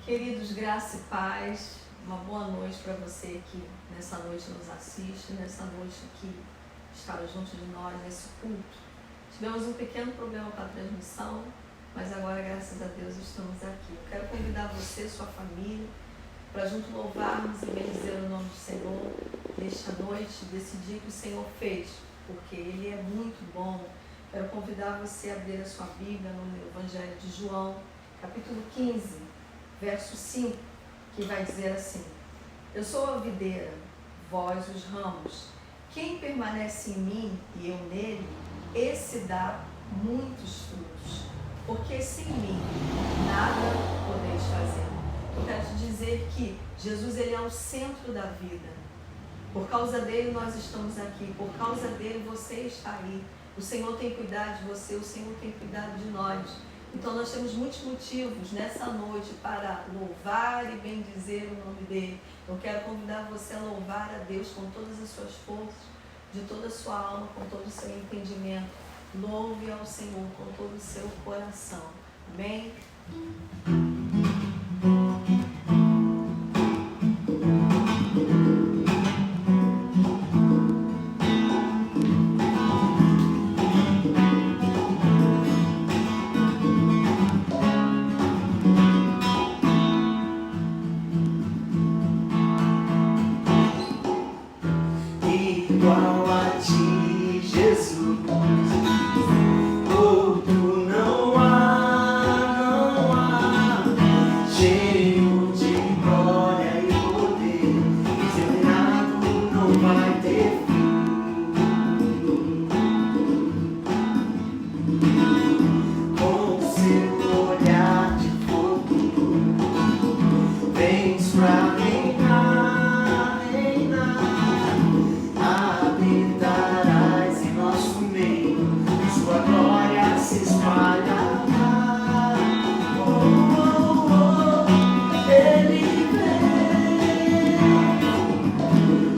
Queridos, graça e paz, uma boa noite para você que nessa noite nos assiste, nessa noite que está junto de nós nesse culto. Tivemos um pequeno problema com a transmissão, mas agora, graças a Deus, estamos aqui. Eu quero convidar você, sua família, para junto louvarmos e bendizer o nome do Senhor nesta noite, desse dia que o Senhor fez, porque Ele é muito bom. Quero convidar você a abrir a sua Bíblia no Evangelho de João, capítulo 15, verso 5, que vai dizer assim: Eu sou a videira, vós os ramos. Quem permanece em mim e eu nele, esse dá muitos frutos, porque sem mim nada podeis fazer. Eu quero te dizer que Jesus, ele é o centro da vida. Por causa dele nós estamos aqui, por causa dele você está aí. O Senhor tem cuidado de você, o Senhor tem cuidado de nós. Então nós temos muitos motivos nessa noite para louvar e bendizer o nome dele. Eu quero convidar você a louvar a Deus com todas as suas forças, de toda a sua alma, com todo o seu entendimento. Louve ao Senhor com todo o seu coração. Amém? Igual a ti, Jesus, outro não há, cheio de glória e poder, seu reinado não vai ter fim. Com seu olhar de fogo, vens pra reinar, habitarás em nosso meio, sua glória se espalhará. Oh, oh, oh, ele vem,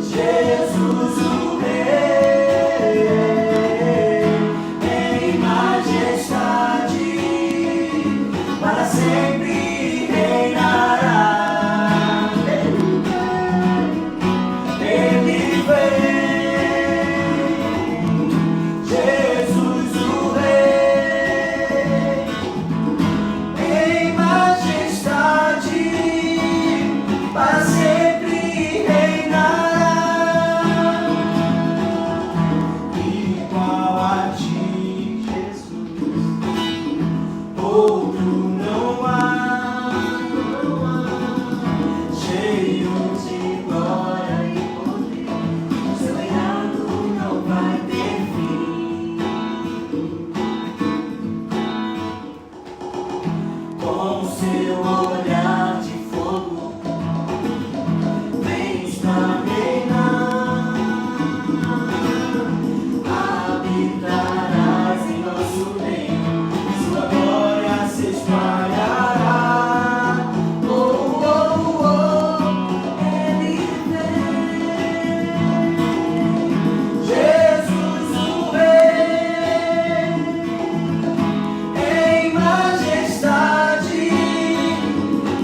Jesus o Rei, em majestade, para sempre reinará. Ele vem, Jesus o Rei, em majestade, para sempre reinará. Igual a ti, Jesus, outro não há, cheio de glória e poder, seu reinado não vai ter fim. Com seu olhar de fogo, vens pra reinar, habitarás em nosso meio, sua glória se espalhará. Oh, oh, oh, ele vem, Jesus o Rei, em majestade,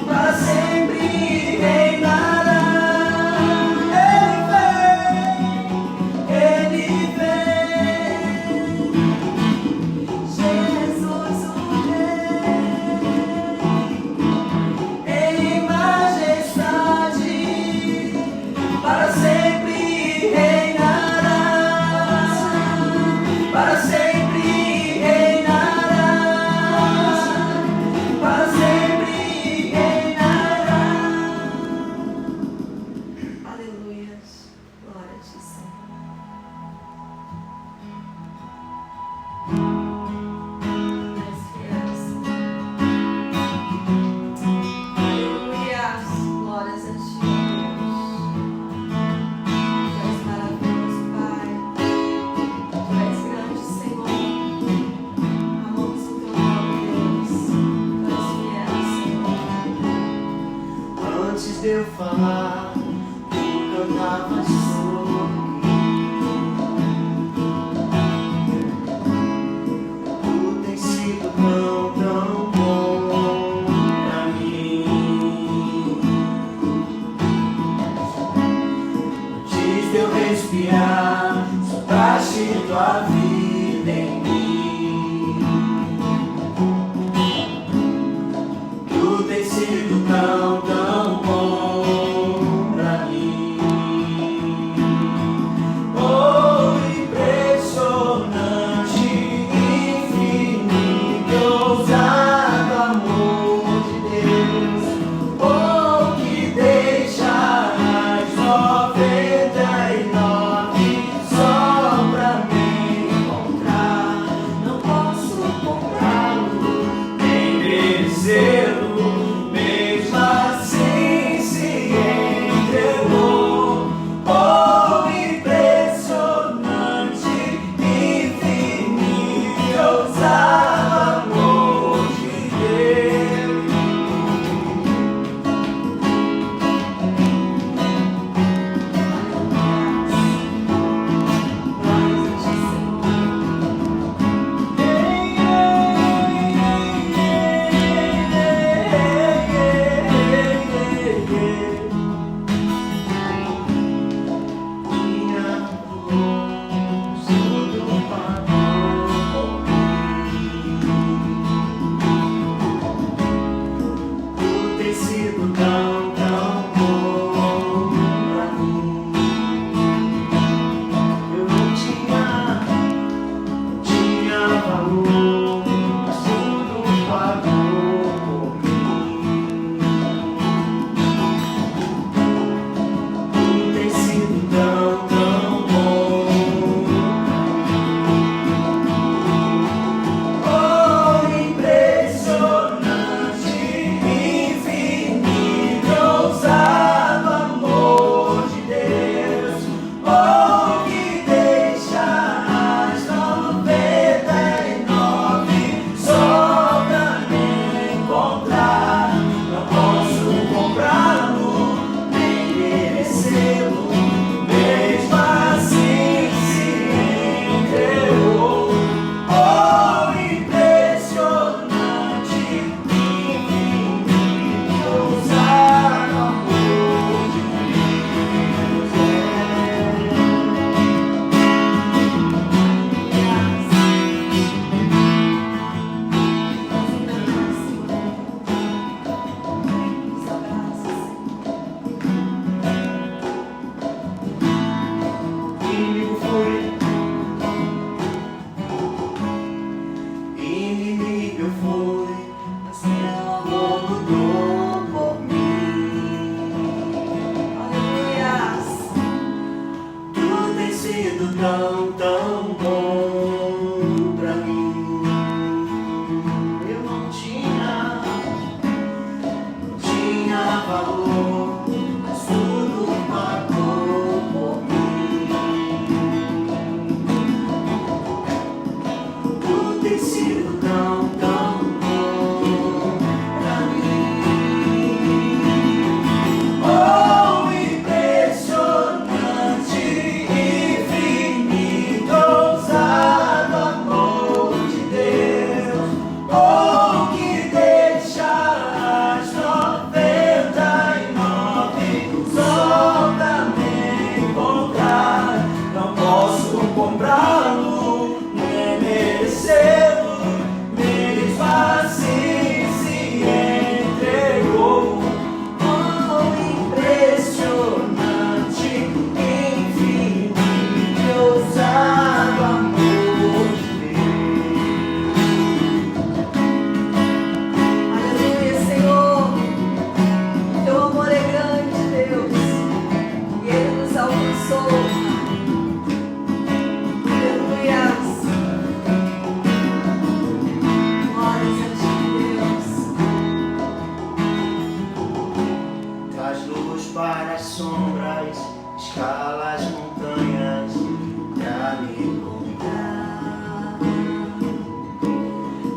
para sempre reinará. Ele vem, Jesus o Rei, em majestade, para sempre reinará, para sempre reinará, para sempre reinará. Aleluia. Glória a ti, Senhor. És fiel, Senhor. Aleluia. Glórias a ti, Deus. Tu és maravilhoso, Pai. Tu és grande, Senhor. Amamos o teu nome, Deus. Tu és fiel, Senhor. Antes de eu falar, tu cantavas sobre. Tu tens sido tão, tão bom pra mim.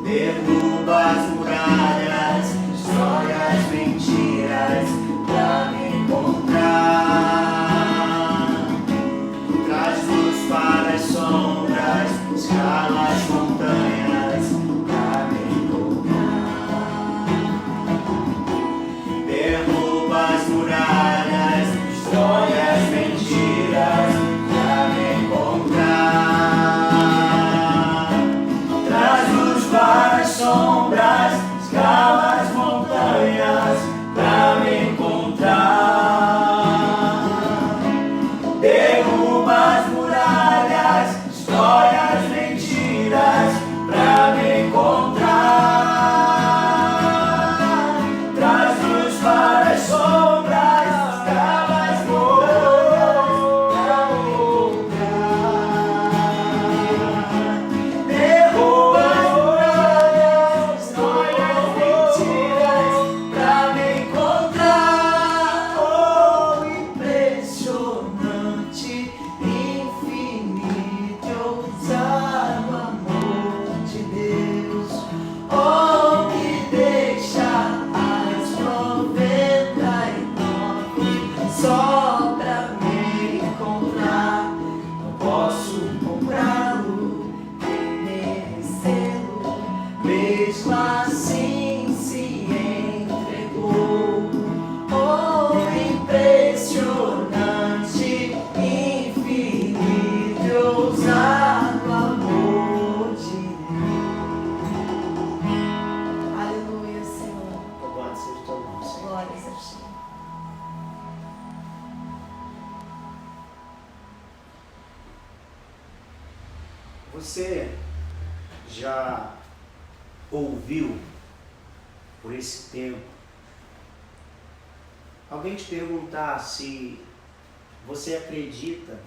derruba as muralhas, destrói as mentiras pra me encontrar. Traz luz para as sombras, escala as montanhas pra me encontrar. Derruba as muralhas, destrói as mentiras pra me encontrar. Traz luz para as sombras, escala as montanhas pra me encontrar. Derruba as muralhas, destrói as mentiras pra me encontrar. Traz luz para as sombras, escala as montanhas pra me encontrar. Derruba as muralhas, destrói as mentiras pra me encontrar. Oh, impressionante, infinito e ousado amor de Deus. Oh, que deixa as 99 só pra me encontrar. Não posso comprá-lo, merecê-lo, mesmo assim se entregou. Oh, impressionante, infinito e ousado amor de Deus. Aleluia, Senhor. Louvado seja o teu nome, Senhor. Glórias a ti. Você já ouviu por esse tempo alguém te perguntar se você acredita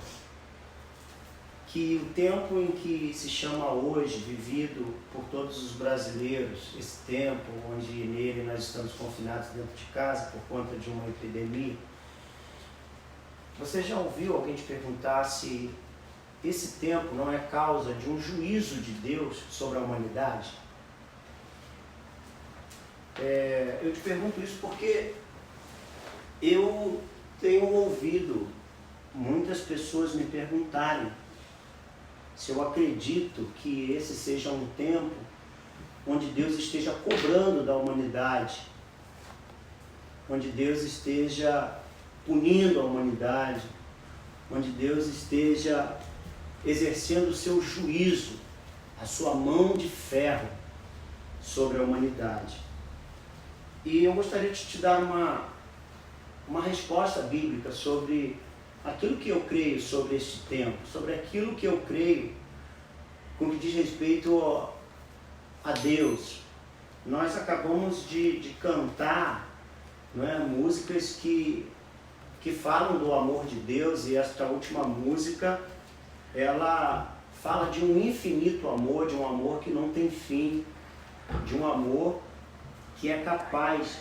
que o tempo em que se chama hoje, vivido por todos os brasileiros, esse tempo onde nele nós estamos confinados dentro de casa por conta de uma epidemia, você já ouviu alguém te perguntar se esse tempo não é causa de um juízo de Deus sobre a humanidade? Eu te pergunto isso porque eu tenho ouvido muitas pessoas me perguntarem se eu acredito que esse seja um tempo onde Deus esteja cobrando da humanidade, onde Deus esteja punindo a humanidade, onde Deus esteja exercendo o seu juízo, a sua mão de ferro sobre a humanidade. E eu gostaria de te dar uma resposta bíblica sobre aquilo que eu creio sobre este tempo, sobre aquilo que eu creio com que diz respeito a Deus. Nós acabamos de cantar, não é, músicas que falam do amor de Deus, e esta última música ela fala de um infinito amor, de um amor que não tem fim, de um amor que é capaz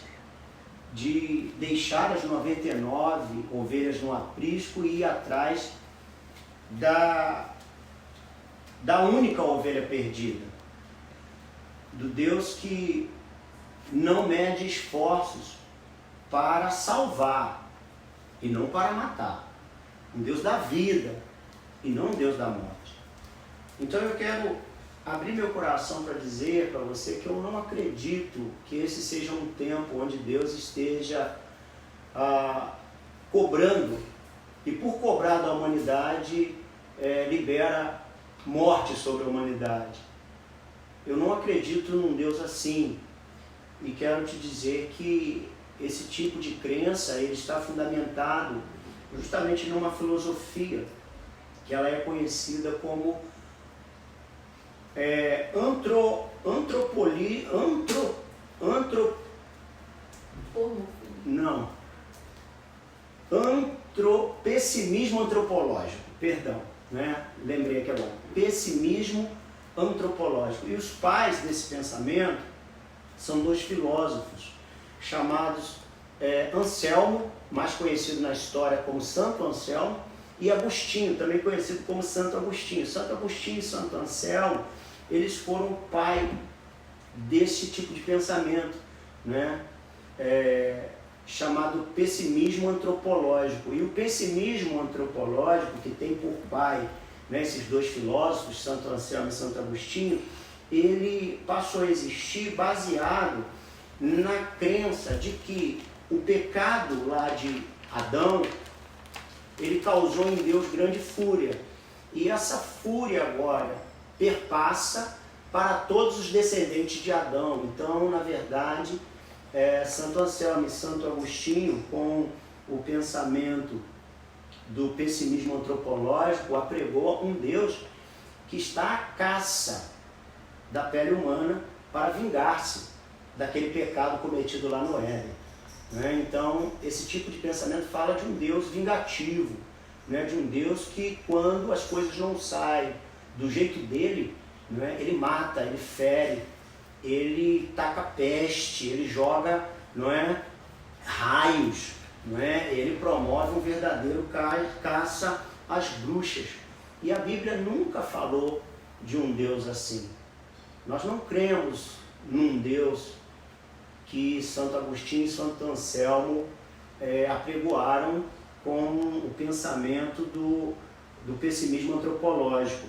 de deixar as 99 ovelhas no aprisco e ir atrás da única ovelha perdida, do Deus que não mede esforços para salvar e não para matar, um Deus da vida e não um Deus da morte. Então eu quero abrir meu coração para dizer para você que eu não acredito que esse seja um tempo onde Deus esteja cobrando, e por cobrar da humanidade libera morte sobre a humanidade. Eu não acredito num Deus assim, e quero te dizer que esse tipo de crença ele está fundamentado justamente numa filosofia que ela é conhecida como pessimismo antropológico, perdão, né? Lembrei aqui agora, pessimismo antropológico. E os pais desse pensamento são dois filósofos chamados Anselmo, mais conhecido na história como Santo Anselmo, e Agostinho, também conhecido como Santo Agostinho. Santo Agostinho e Santo Anselmo, eles foram pai desse tipo de pensamento, né? Chamado pessimismo antropológico. E o pessimismo antropológico, que tem por pai, né, esses dois filósofos, Santo Anselmo e Santo Agostinho, ele passou a existir baseado na crença de que o pecado lá de Adão, ele causou em Deus grande fúria. E essa fúria agora perpassa para todos os descendentes de Adão. Então, na verdade, Santo Anselmo e Santo Agostinho, com o pensamento do pessimismo antropológico, apregou um Deus que está à caça da pele humana para vingar-se daquele pecado cometido lá no Éden. Né? Então, esse tipo de pensamento fala de um Deus vingativo, né? De um Deus que, quando as coisas não saem do jeito dele, né, ele mata, ele fere, ele taca peste, ele joga, não é, raios, não é? Ele promove um verdadeiro caça às bruxas. E a Bíblia nunca falou de um Deus assim. Nós não cremos num Deus que Santo Agostinho e Santo Anselmo apregoaram com o pensamento do pessimismo antropológico.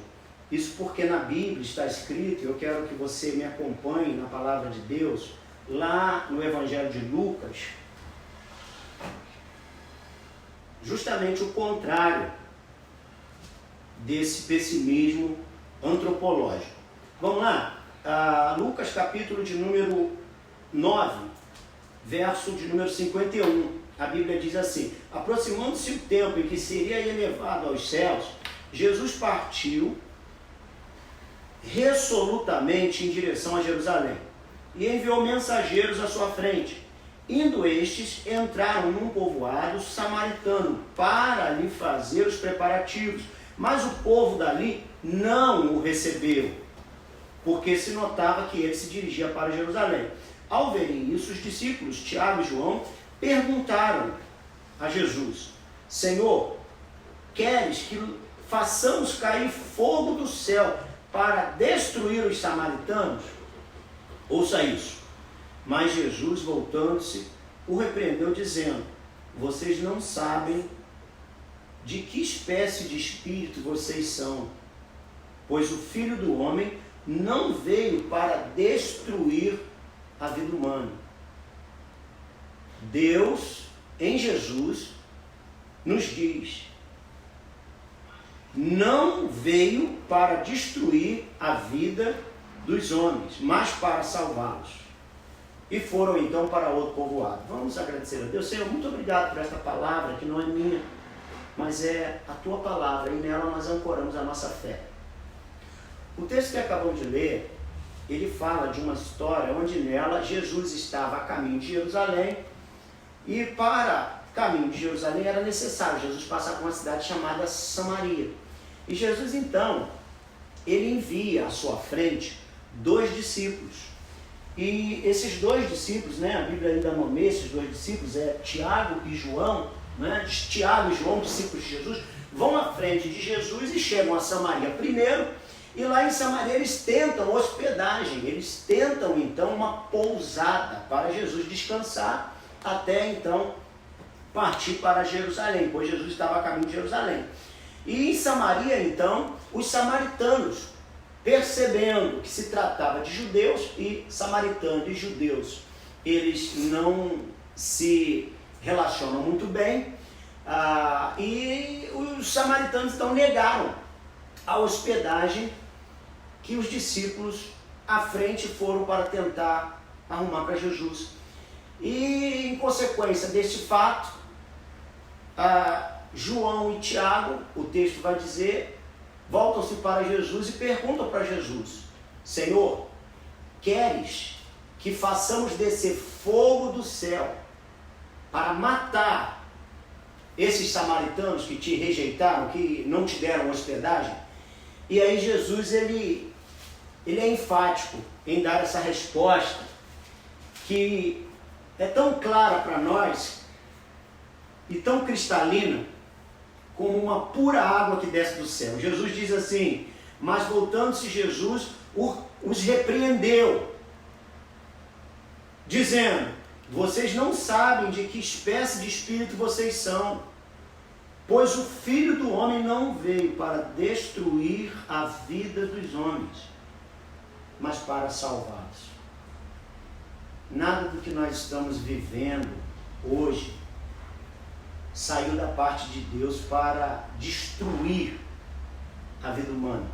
Isso porque na Bíblia está escrito, eu quero que você me acompanhe na palavra de Deus, lá no Evangelho de Lucas, justamente o contrário desse pessimismo antropológico. Vamos lá? Lucas capítulo de número 9, verso de número 51. A Bíblia diz assim: aproximando-se o tempo em que seria elevado aos céus, Jesus partiu resolutamente em direção a Jerusalém e enviou mensageiros à sua frente. Indo estes, entraram num povoado samaritano para lhe fazer os preparativos, mas o povo dali não o recebeu, porque se notava que ele se dirigia para Jerusalém. Ao verem isso, os discípulos Tiago e João perguntaram a Jesus: Senhor, queres que façamos cair fogo do céu para destruir os samaritanos? Ouça isso. Mas Jesus, voltando-se, o repreendeu, dizendo: vocês não sabem de que espécie de espírito vocês são, pois o Filho do Homem não veio para destruir a vida humana. Deus, em Jesus, nos diz: não veio para destruir a vida dos homens, mas para salvá-los. E foram então para outro povoado. Vamos agradecer a Deus. Senhor, muito obrigado por esta palavra, que não é minha, mas é a tua palavra, e nela nós ancoramos a nossa fé. O texto que acabamos de ler, ele fala de uma história onde nela Jesus estava a caminho de Jerusalém, e para caminho de Jerusalém era necessário Jesus passar por uma cidade chamada Samaria. E Jesus então, ele envia à sua frente 2 discípulos. E esses 2 discípulos, né, a Bíblia ainda nomeia esses 2 discípulos, Tiago e João, né, Tiago e João, discípulos de Jesus, vão à frente de Jesus e chegam a Samaria primeiro, e lá em Samaria eles tentam hospedagem, eles tentam então uma pousada para Jesus descansar, até então partir para Jerusalém, pois Jesus estava a caminho de Jerusalém. E em Samaria então, os samaritanos, percebendo que se tratava de judeus, e samaritanos e judeus, eles não se relacionam muito bem, e os samaritanos então negaram a hospedagem que os discípulos à frente foram para tentar arrumar para Jesus. E em consequência deste fato, João e Tiago, o texto vai dizer, voltam-se para Jesus e perguntam para Jesus: Senhor, queres que façamos descer fogo do céu para matar esses samaritanos que te rejeitaram, que não te deram hospedagem? E aí Jesus, ele é enfático em dar essa resposta, que é tão clara para nós e tão cristalina como uma pura água que desce do céu. Jesus diz assim: mas voltando-se Jesus, os repreendeu, dizendo: vocês não sabem de que espécie de espírito vocês são, pois o Filho do Homem não veio para destruir a vida dos homens, mas para salvá-los. Nada do que nós estamos vivendo hoje saiu da parte de Deus para destruir a vida humana.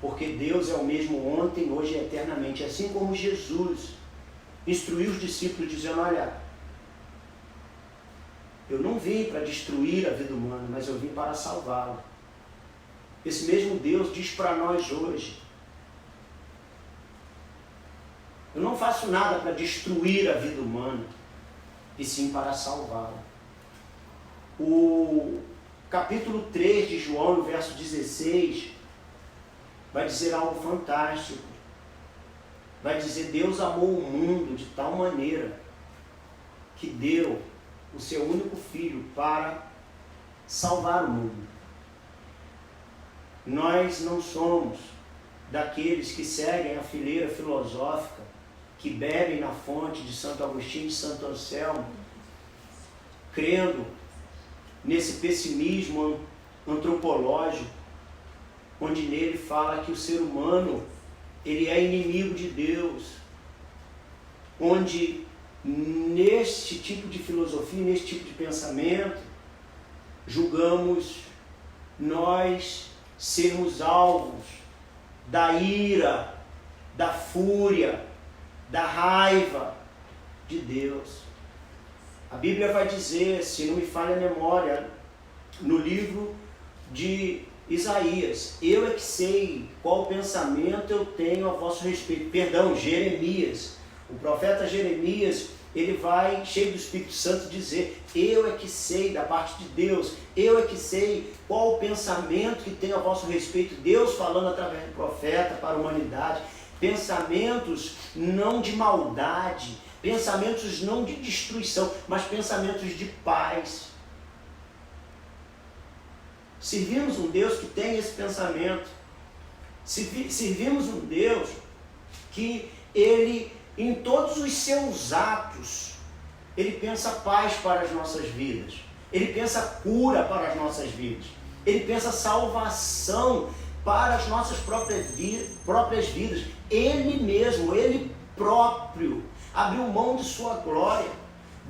Porque Deus é o mesmo ontem, hoje e eternamente. Assim como Jesus instruiu os discípulos dizendo: olha, eu não vim para destruir a vida humana, mas eu vim para salvá-la. Esse mesmo Deus diz para nós hoje: eu não faço nada para destruir a vida humana, e sim para salvá-la. O capítulo 3 de João, no verso 16, vai dizer algo fantástico. Vai dizer: Deus amou o mundo de tal maneira que deu o seu único filho para salvar o mundo. Nós não somos daqueles que seguem a fileira filosófica, que bebem na fonte de Santo Agostinho e de Santo Anselmo, crendo nesse pessimismo antropológico, onde nele fala que o ser humano ele é inimigo de Deus, onde neste tipo de filosofia, neste tipo de pensamento, julgamos nós sermos alvos da ira, da fúria, da raiva de Deus. A Bíblia vai dizer, se não me falha a memória, no livro de Isaías: eu é que sei qual pensamento eu tenho a vosso respeito. Perdão, Jeremias. O profeta Jeremias, ele vai, cheio do Espírito Santo, dizer: eu é que sei da parte de Deus, eu é que sei qual o pensamento que tenho a vosso respeito. Deus falando através do profeta para a humanidade. Pensamentos não de maldade, pensamentos não de destruição, mas pensamentos de paz. Servimos um Deus que tem esse pensamento. Servimos um Deus que ele, em todos os seus atos, ele pensa paz para as nossas vidas. Ele pensa cura para as nossas vidas. Ele pensa salvação para as nossas próprias vidas. Ele mesmo, ele próprio, abriu mão de sua glória,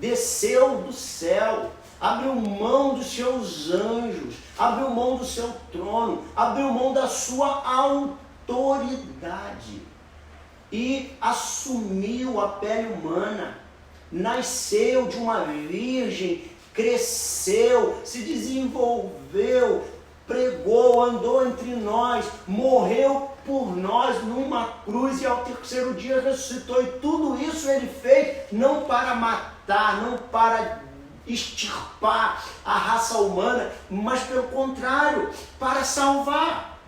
desceu do céu, abriu mão dos seus anjos, abriu mão do seu trono, abriu mão da sua autoridade e assumiu a pele humana, nasceu de uma virgem, cresceu, se desenvolveu, pregou, andou entre nós, morreu por nós numa cruz e ao terceiro dia ressuscitou. E tudo isso ele fez não para matar, não para extirpar a raça humana, mas pelo contrário, para salvar.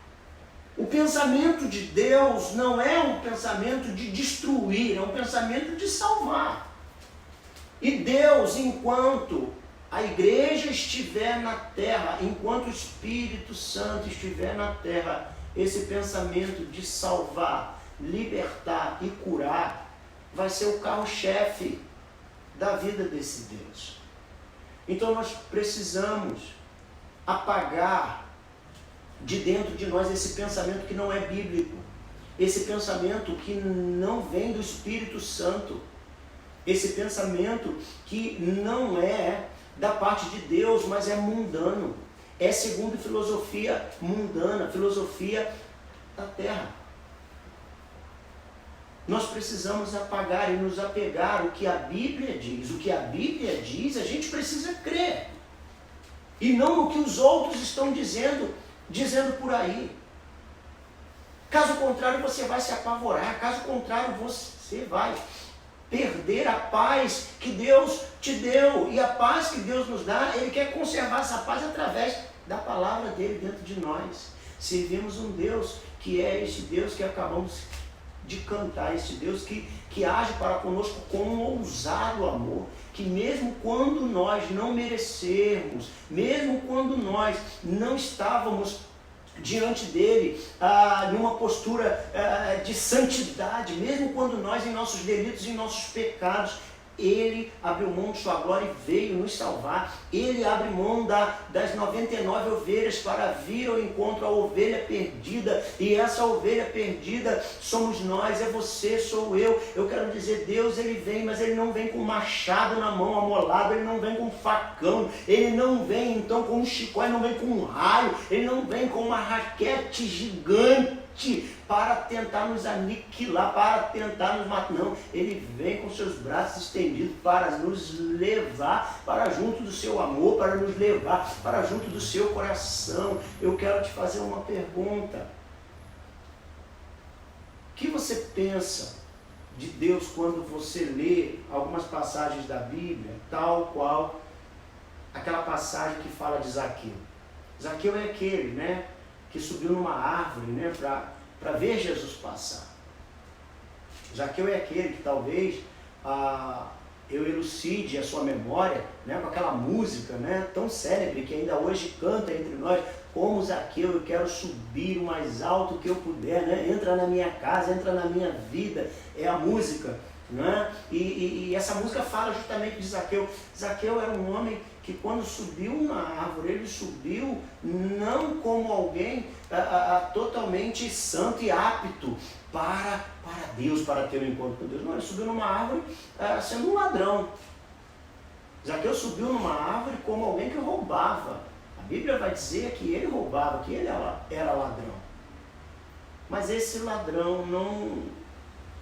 O pensamento de Deus não é um pensamento de destruir, é um pensamento de salvar. E Deus, enquanto a igreja estiver na terra, enquanto o Espírito Santo estiver na terra, esse pensamento de salvar, libertar e curar vai ser o carro-chefe da vida desse Deus. Então nós precisamos apagar de dentro de nós esse pensamento que não é bíblico, esse pensamento que não vem do Espírito Santo, esse pensamento que não é da parte de Deus, mas é mundano, é segundo filosofia mundana, filosofia da terra. Nós precisamos apagar e nos apegar ao que a Bíblia diz. O que a Bíblia diz, a gente precisa crer. E não no que os outros estão dizendo por aí. Caso contrário, você vai se apavorar. Caso contrário, você vai perder a paz que Deus te deu. E a paz que Deus nos dá, Ele quer conservar essa paz através da palavra dEle dentro de nós. Servimos um Deus que é esse Deus que acabamos de cantar, esse Deus que age para conosco com um ousado amor, que mesmo quando nós não merecermos, mesmo quando nós não estávamos diante dele, numa postura de santidade, mesmo quando nós, em nossos delitos e em nossos pecados, ele abriu mão de sua glória e veio nos salvar. Ele abre mão das 99 ovelhas para vir ao encontro à ovelha perdida. E essa ovelha perdida somos nós, é você, sou eu. Eu quero dizer, Deus, ele vem, mas ele não vem com machado na mão amolado, ele não vem com facão, ele não vem então com um chicó, ele não vem com um raio, ele não vem com uma raquete gigante para tentar nos aniquilar, para tentar nos matar. Não, ele vem com seus braços estendidos para nos levar para junto do seu amor, para nos levar para junto do seu coração. Eu quero te fazer uma pergunta. O que você pensa de Deus quando você lê algumas passagens da Bíblia, tal qual aquela passagem que fala de Zaqueu? Zaqueu é aquele, né, que subiu numa árvore, né, para ver Jesus passar. Zaqueu é aquele que talvez eu elucide a sua memória, né, com aquela música, né, tão célebre que ainda hoje canta entre nós, como Zaqueu, eu quero subir o mais alto que eu puder, né, entra na minha casa, entra na minha vida, é a música. Né? E essa música fala justamente de Zaqueu. Zaqueu era um homem que quando subiu na árvore, ele subiu não como alguém totalmente santo e apto para Deus, para ter um encontro com Deus. Não, ele subiu numa árvore sendo um ladrão. Zaqueu subiu numa árvore como alguém que roubava. A Bíblia vai dizer que ele roubava, que ele era ladrão. Mas esse ladrão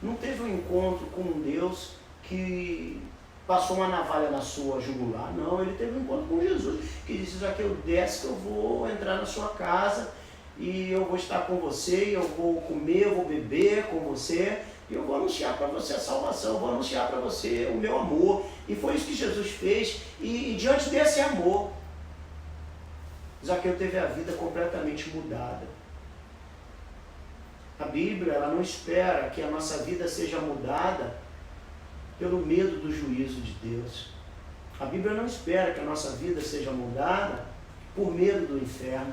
não teve um encontro com um Deus que passou uma navalha na sua jugular. Não, ele teve um encontro com Jesus, que disse, Zaqueu, desce que eu vou entrar na sua casa e eu vou estar com você, eu vou comer, eu vou beber com você, e eu vou anunciar para você a salvação, eu vou anunciar para você o meu amor. E foi isso que Jesus fez, e diante desse amor, Zaqueu teve a vida completamente mudada. A Bíblia, ela não espera que a nossa vida seja mudada pelo medo do juízo de Deus. A Bíblia não espera que a nossa vida seja mudada por medo do inferno.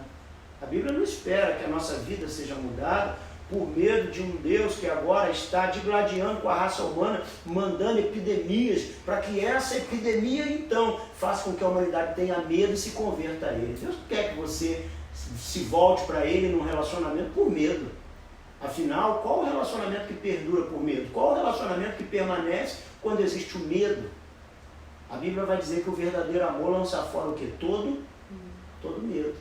A Bíblia não espera que a nossa vida seja mudada por medo de um Deus que agora está digladiando com a raça humana, mandando epidemias, para que essa epidemia, então, faça com que a humanidade tenha medo e se converta a Ele. Deus quer que você se volte para Ele num relacionamento por medo. Afinal, qual o relacionamento que perdura por medo? Qual o relacionamento que permanece quando existe o medo? A Bíblia vai dizer que o verdadeiro amor lança fora o quê? Todo medo.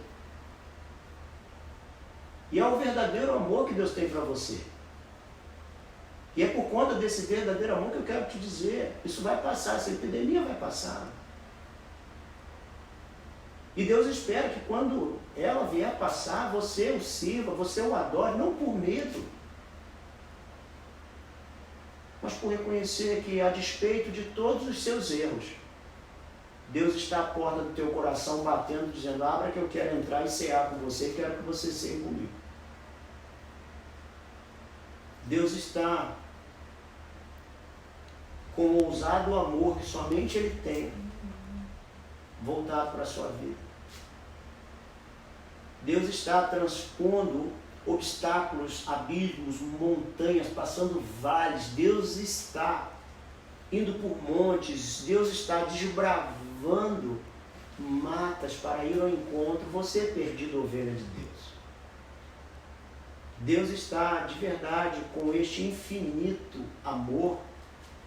E é o verdadeiro amor que Deus tem para você. E é por conta desse verdadeiro amor que eu quero te dizer, isso vai passar, essa epidemia vai passar. E Deus espera que quando ela vier passar, você o sirva, você o adore, não por medo, mas por reconhecer que, a despeito de todos os seus erros, Deus está à porta do teu coração batendo, dizendo, abra que eu quero entrar e cear com você, quero que você ceie comigo. Deus está com o ousado amor que somente Ele tem, voltado para a sua vida. Deus está transpondo obstáculos, abismos, montanhas, passando vales. Deus está indo por montes. Deus está desbravando matas para ir ao encontro. Você, perdido, ovelha de Deus. Deus está, de verdade, com este infinito amor,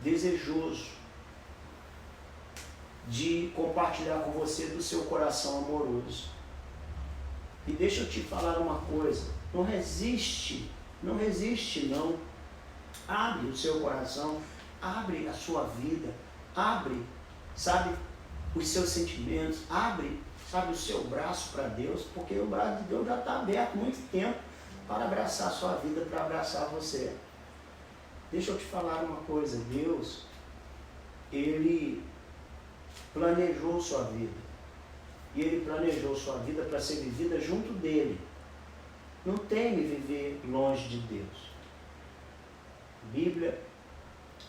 desejoso de compartilhar com você do seu coração amoroso. E deixa eu te falar uma coisa, não resiste não. Abre o seu coração, abre a sua vida, abre, sabe, os seus sentimentos, abre, sabe, o seu braço para Deus, porque o braço de Deus já está aberto há muito tempo para abraçar a sua vida, para abraçar você. Deixa eu te falar uma coisa, Deus, Ele planejou sua vida. E Ele planejou sua vida para ser vivida junto dEle. Não teme viver longe de Deus. A Bíblia,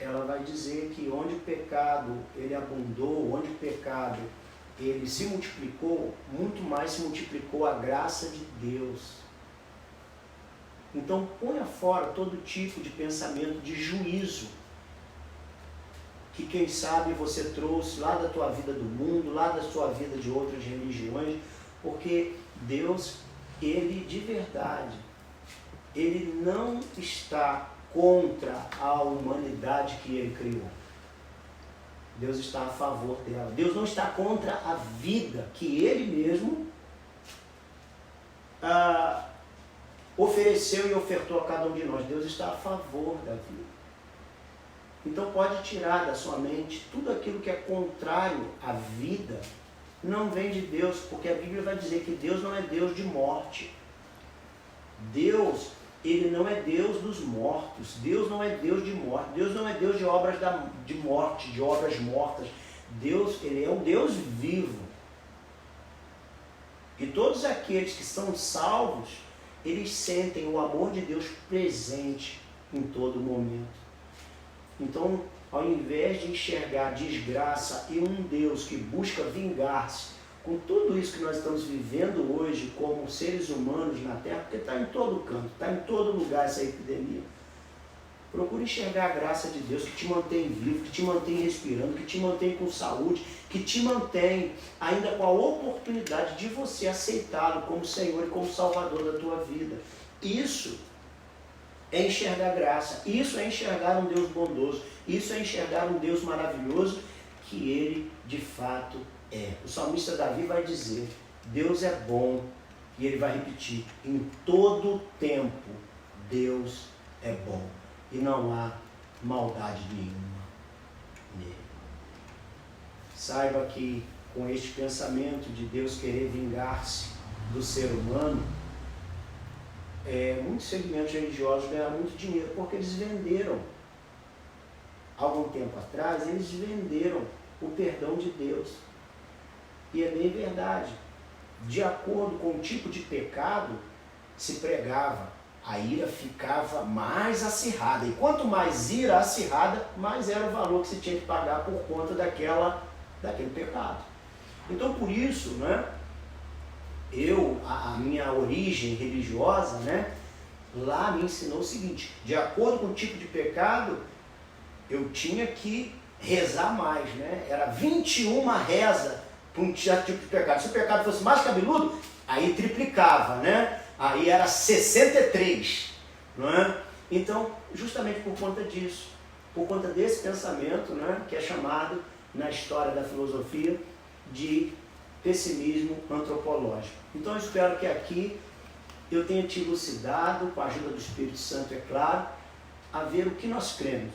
ela vai dizer que onde o pecado ele abundou, onde o pecado ele se multiplicou, muito mais se multiplicou a graça de Deus. Então ponha fora todo tipo de pensamento de juízo que quem sabe você trouxe lá da tua vida do mundo, lá da sua vida de outras religiões, porque Deus, Ele de verdade, Ele não está contra a humanidade que Ele criou. Deus está a favor dela. Deus não está contra a vida que Ele mesmo ofereceu e ofertou a cada um de nós. Deus está a favor da vida. Então pode tirar da sua mente tudo aquilo que é contrário à vida, não vem de Deus, porque a Bíblia vai dizer que Deus não é Deus de morte. Deus, Ele não é Deus dos mortos. Deus não é Deus de morte. Deus não é Deus de obras de morte, de obras mortas. Deus, Ele é um Deus vivo. E todos aqueles que são salvos, eles sentem o amor de Deus presente em todo momento. Então, ao invés de enxergar desgraça e um Deus que busca vingar-se com tudo isso que nós estamos vivendo hoje como seres humanos na Terra, porque está em todo canto, está em todo lugar essa epidemia. Procure enxergar a graça de Deus que te mantém vivo, que te mantém respirando, que te mantém com saúde, que te mantém ainda com a oportunidade de você aceitá-lo como Senhor e como Salvador da tua vida. Isso é enxergar graça, isso é enxergar um Deus bondoso, isso é enxergar um Deus maravilhoso que Ele de fato é. O salmista Davi vai dizer, Deus é bom, e ele vai repetir, em todo tempo Deus é bom, e não há maldade nenhuma nele. Saiba que com este pensamento de Deus querer vingar-se do ser humano, muitos segmentos religiosos ganharam muito dinheiro, porque eles venderam, algum tempo atrás, eles venderam o perdão de Deus. E é bem verdade. De acordo com o tipo de pecado, se pregava, a ira ficava mais acirrada. E quanto mais ira acirrada, mais era o valor que se tinha que pagar por conta daquele pecado. Então, por isso, né, a minha origem religiosa, né, lá me ensinou o seguinte, de acordo com o tipo de pecado, eu tinha que rezar mais, né? Era 21 reza para um tipo de pecado. Se o pecado fosse mais cabeludo, aí triplicava, né? Aí era 63, não é? Então, justamente por conta disso, por conta desse pensamento, né, que é chamado na história da filosofia de pessimismo antropológico. Então, eu espero que aqui eu tenha te elucidado, com a ajuda do Espírito Santo, é claro, a ver o que nós cremos,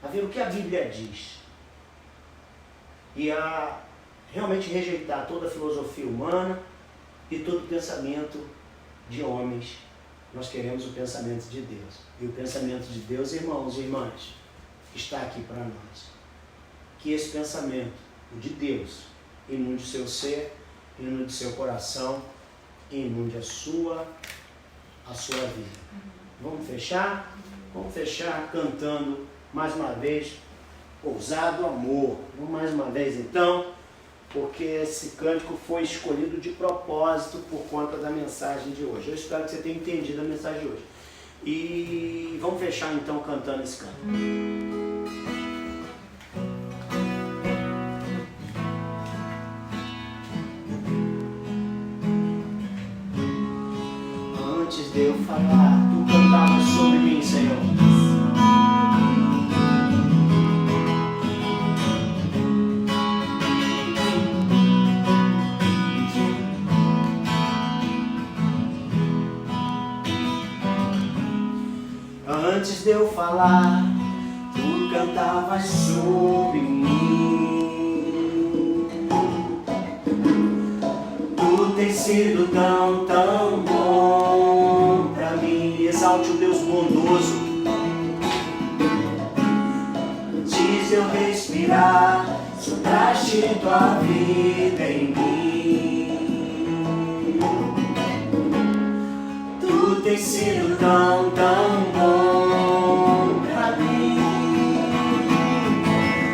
a ver o que a Bíblia diz, e a realmente rejeitar toda a filosofia humana e todo pensamento de homens. Nós queremos o pensamento de Deus. E o pensamento de Deus, irmãos e irmãs, está aqui para nós. Que esse pensamento, o de Deus, inunde o seu ser, inunde o seu coração, inunde a sua vida. Vamos fechar? Vamos fechar cantando mais uma vez, Ousado Amor. Vamos mais uma vez então, porque esse cântico foi escolhido de propósito por conta da mensagem de hoje. Eu espero que você tenha entendido a mensagem de hoje. E vamos fechar então cantando esse canto. Antes de eu falar, tu cantava sobre mim, Senhor. Antes de eu falar, tu cantavas sobre mim. Tu tens sido tão, tão bom pra mim. Exalte o Deus bondoso. Antes de eu respirar, sopraste tua vida em mim. Tu tens sido tão, tão bom pra mim.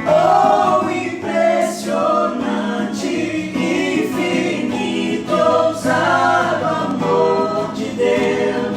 Oh, impressionante, infinito, ousado amor de Deus.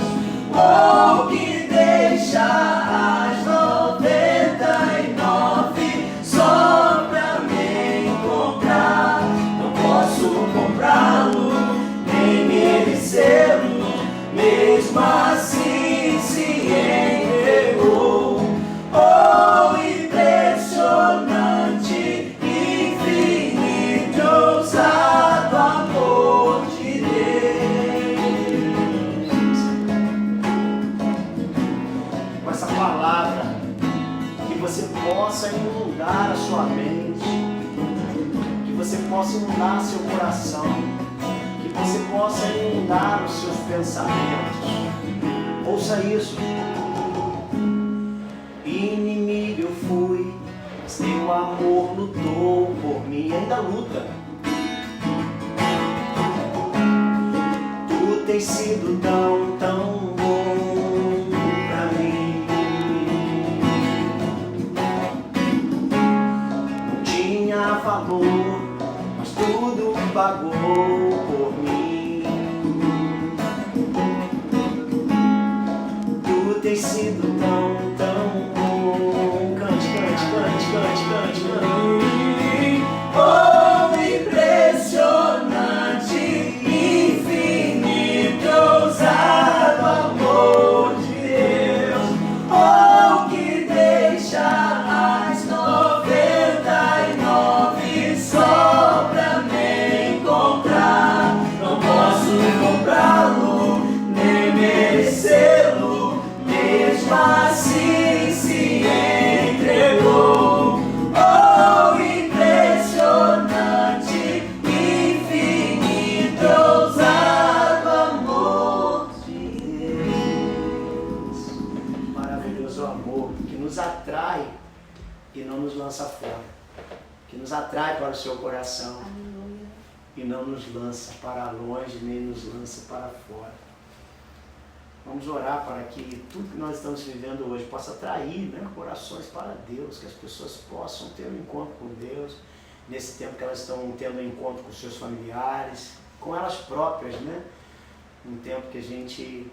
essa palavra, que você possa inundar a sua mente, que você possa inundar seu coração, que você possa inundar os seus pensamentos. Ouça isso. Inimigo eu fui, mas teu amor lutou por mim, ainda luta. Tu tens sido tão, tão bom pra mim. Não tinha valor, mas tudo pagou por mim. Tu tens sido tão, tão bom. Cante, cante, cante, cante, cante, cante. Oh, impressionante, infinito, ousado amor de Deus. Oh, que deixa as 99 só pra me encontrar. Não posso comprá-lo, nem merecê-lo, mesmo assim se entregou. Oh, impressionante, infinito, ousado amor de Deus. Maravilhoso amor que nos atrai e não nos lança fora, que nos atrai para o seu coração e não nos lança para longe, nem nos lança para fora. Vamos orar para que tudo que nós estamos vivendo hoje possa atrair, né, corações para Deus, que as pessoas possam ter um encontro com Deus, nesse tempo que elas estão tendo um encontro com seus familiares, com elas próprias, né? Um tempo que a gente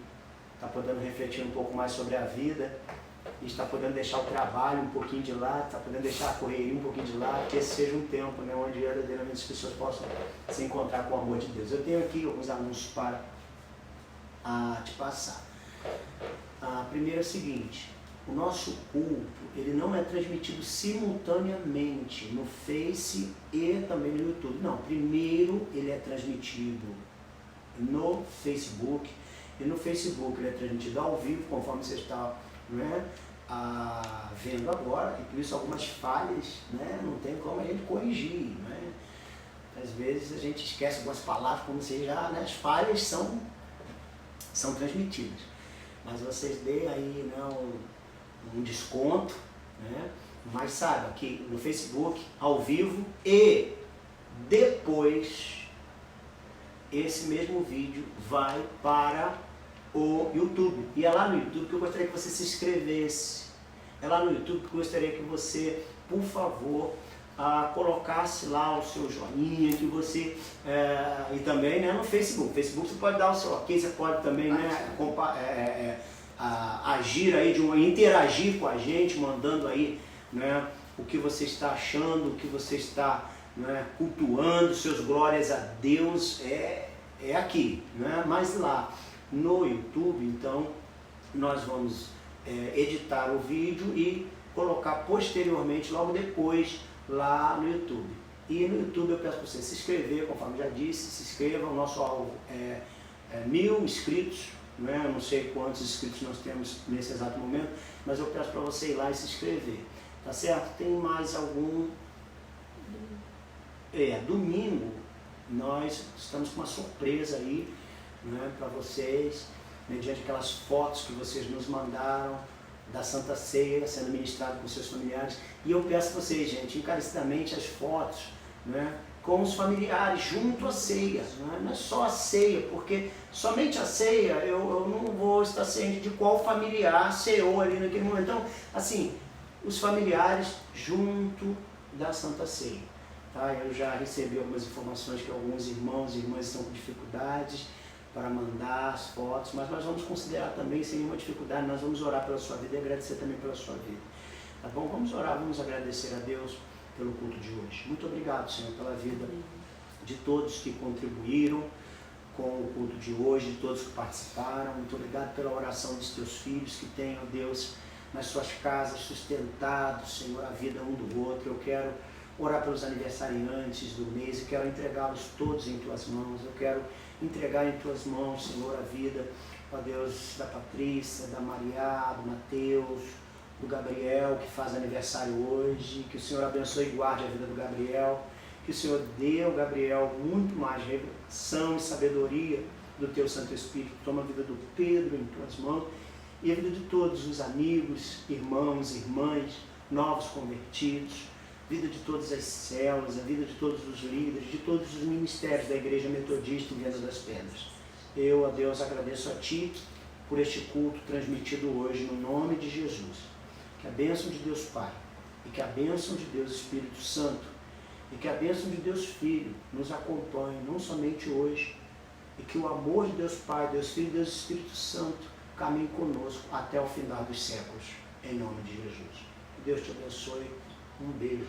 está podendo refletir um pouco mais sobre a vida, e está podendo deixar o trabalho um pouquinho de lado, está podendo deixar a correria um pouquinho de lado, que esse seja um tempo, né, onde verdadeiramente as pessoas possam se encontrar com o amor de Deus. Eu tenho aqui alguns anúncios para te passar. A primeira é o seguinte: o nosso culto, ele não é transmitido simultaneamente no Face e também no YouTube. Não, primeiro ele é transmitido no Facebook, e no Facebook ele é transmitido ao vivo, conforme você está, né, vendo agora, e por isso algumas falhas, né, não tem como a gente corrigir, né? Às vezes a gente esquece algumas palavras, como se já, né, as falhas são transmitidas. Mas vocês deem aí, né, um desconto, né? Mas saiba que no Facebook, ao vivo, e depois esse mesmo vídeo vai para o YouTube. E é lá no YouTube que eu gostaria que você se inscrevesse. É lá no YouTube que eu gostaria que você, por favor, colocasse lá o seu joinha, que você, e também, né, no Facebook. Facebook você pode dar o seu ok, você pode também, né, agir aí, interagir com a gente, mandando aí, né, o que você está achando, o que você está, né, cultuando, seus glórias a Deus, é aqui, né? Mas lá no YouTube, então, nós vamos editar o vídeo e colocar posteriormente, logo depois, lá no YouTube. E no YouTube eu peço para você se inscrever, conforme já disse, se inscreva. O nosso alvo é 1000 inscritos, né? Eu não sei quantos inscritos nós temos nesse exato momento, mas eu peço para você ir lá e se inscrever, tá certo? Tem mais algum... domingo nós estamos com uma surpresa aí, né, para vocês, mediante aquelas fotos que vocês nos mandaram da Santa Ceia sendo ministrado com seus familiares. E eu peço a vocês, gente, encarecidamente as fotos, né, com os familiares junto à ceia, né? Não é só a ceia, porque somente a ceia eu não vou estar ciente de qual familiar ceou ali naquele momento. Então, assim, os familiares junto da Santa Ceia. Tá? Eu já recebi algumas informações que alguns irmãos e irmãs estão com dificuldades para mandar as fotos, mas nós vamos considerar também sem nenhuma dificuldade, nós vamos orar pela sua vida e agradecer também pela sua vida. Tá bom? Vamos orar, vamos agradecer a Deus pelo culto de hoje. Muito obrigado, Senhor, pela vida de todos que contribuíram com o culto de hoje, de todos que participaram. Muito obrigado pela oração dos teus filhos que têm, ó Deus, nas suas casas sustentado, Senhor, a vida um do outro. Eu quero orar pelos aniversariantes do mês e quero entregá-los todos em tuas mãos. Eu quero entregar em tuas mãos, Senhor, a vida ó Deus, da Patrícia, da Maria, do Mateus, do Gabriel, que faz aniversário hoje, que o Senhor abençoe e guarde a vida do Gabriel, que o Senhor dê ao Gabriel muito mais revelação e sabedoria do Teu Santo Espírito. Toma a vida do Pedro em Tuas mãos e a vida de todos os amigos, irmãos, irmãs, novos convertidos, vida de todas as células, a vida de todos os líderes, de todos os ministérios da Igreja Metodista em Viana das Pedras. Eu, ó Deus, agradeço a Ti por este culto transmitido hoje no nome de Jesus. Que a bênção de Deus Pai, e que a bênção de Deus Espírito Santo, e que a bênção de Deus Filho nos acompanhe, não somente hoje, e que o amor de Deus Pai, Deus Filho e Deus Espírito Santo caminhe conosco até o final dos séculos, em nome de Jesus. Que Deus te abençoe. Um beijo.